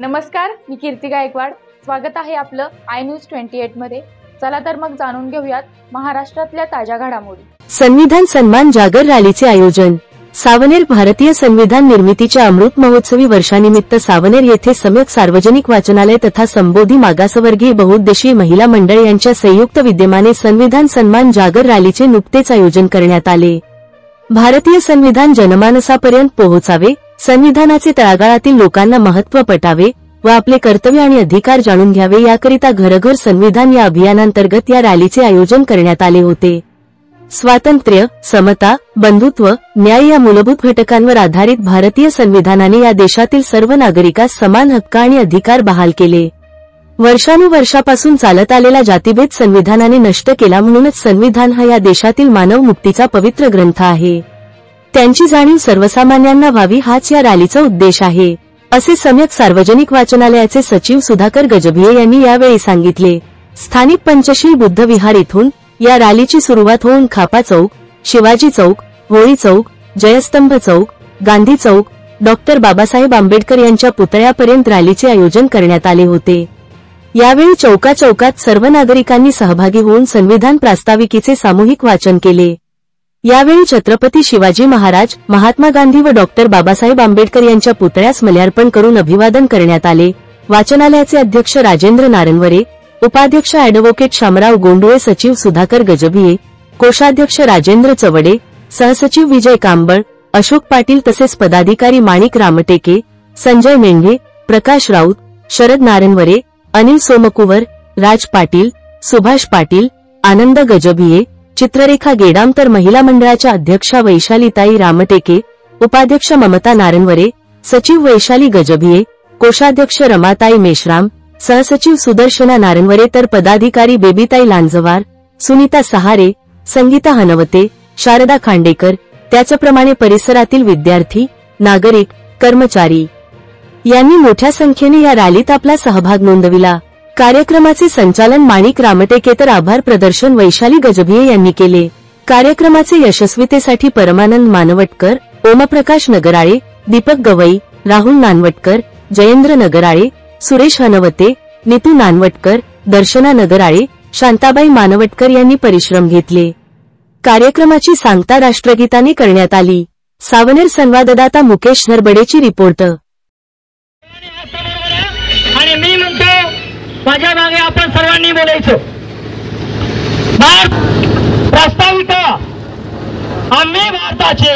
नमस्कार, मी कीर्ती गायकवाड। स्वागत आहे आपलं आय न्यूज 28 मध्ये। चला तर मग जाणून घेऊयात महाराष्ट्रातल्या ताज्या घडामोडी। संविधान सन्मान जागर रॅलीचे आयोजन। सावनेर भारतीय संविधान निर्मितीच्या अमृत महोत्सवी वर्षानिमित्त सावनेर येथे सम्यक सार्वजनिक वाचनालय तथा संबोधी मागासवर्गीय बहुउद्देशीय महिला मंडळ यांच्या संयुक्त विद्यमाने संविधान सन्मान जागर रॅलीचे नुकतेच आयोजन करण्यात आले। भारतीय संविधान जनमानसापर्यंत पोहोचावे, संविधानाचे तळागाळातील लोकांना महत्त्व पटावे व आपले कर्तव्य आणि अधिकार जाणून घ्यावे याकरिता घरघर संविधान या अभियानांतर्गत या रॅलीचे आयोजन करण्यात आले होते। स्वातंत्र्य, समता, बंधुत्व, न्याय या मूलभूत घटकांवर आधारित भारतीय संविधानाने या देशातील सर्व नागरिकास समान हक्क आणि अधिकार बहाल केले। वर्षानुवर्षापासून चालत आलेला जातीभेद संविधानाने नष्ट केला, म्हणूनच संविधान हा या देशातील मानव मुक्तीचा पवित्र ग्रंथ आहे। त्यांची जाणीव सर्वसामान्यांना व्हावी हाच या रॅलीचा उद्देश आहे, असे सम्यक सार्वजनिक वाचनालयाचे सचिव सुधाकर गजभिये यांनी यावेळी सांगितले। स्थानिक पंचशील बुद्ध विहार इथून या रॅलीची सुरुवात होऊन खापा चौक, शिवाजी चौक, होळी चौक, जयस्तंभ चौक, गांधी चौक, डॉक्टर बाबासाहेब आंबेडकर यांच्या पुतळ्यापर्यंत रॅलीचे आयोजन करण्यात आले होते। यावेळी चौकाचौकात सर्व नागरिकांनी सहभागी होऊन संविधान प्रास्ताविकेचे सामूहिक वाचन केले। यावेळी छत्रपती शिवाजी महाराज, महात्मा गांधी व डॉक्टर बाबासाहेब आंबेडकर यांच्या पुतळ्यास माल्यार्पण करून अभिवादन करण्यात आले। वाचनालयाचे अध्यक्ष राजेंद्र नारनवरे, उपाध्यक्ष ॲडव्होकेट शामराव गोंडुळे, सचिव सुधाकर गजभिये, कोषाध्यक्ष राजेंद्र चवडे, सहसचिव विजय कांबळ, अशोक पाटील तसेच पदाधिकारी माणिक रामटेके, संजय मेंढे, प्रकाश राऊत, शरद नारनवरे, अनिल सोमकुवर, राज पाटील, सुभाष पाटील, आनंद गजभिये, चित्ररेखा गेडाम तर महिला मंडळाच्या अध्यक्षा वैशालीताई रामटेके, उपाध्यक्ष ममता नारनवरे, सचिव वैशाली गजभिये, कोषाध्यक्ष रमाताई मेश्राम, सहसचिव सुदर्शना नारनवरे तर पदाधिकारी बेबीताई लांजवार, सुनीता सहारे, संगीता हनवते, शारदा खांडेकर, त्याचप्रमाणे परिसरातील विद्यार्थी, नागरिक, कर्मचारी यांनी मोठ्या संख्येने या रॅलीत आपला सहभाग नोंदविला। कार्यक्रमाचे संचालन माणिक रामटेके तर आभार प्रदर्शन वैशाली गजभिये यांनी केले। कार्यक्रमाचे यशस्वीतेसाठी परमानंद मानवटकर, ओमप्रकाश नगराळे, दीपक गवई, राहुल नानवटकर, जयेंद्र नगराळे, सुरेश हनवते, नीतू नानवटकर, दर्शना नगराळे, शांताबाई मानवटकर यांनी परिश्रम घेतले। कार्यक्रमाची सांगता राष्ट्रगीताने करण्यात आली। सावनेर संवाददाता मुकेश नरबडेची रिपोर्ट। आणि मी म्हणतो माझ्या मागे आपण सर्वांनी बोलायचं। प्रस्ताविका आम्ही भारताचे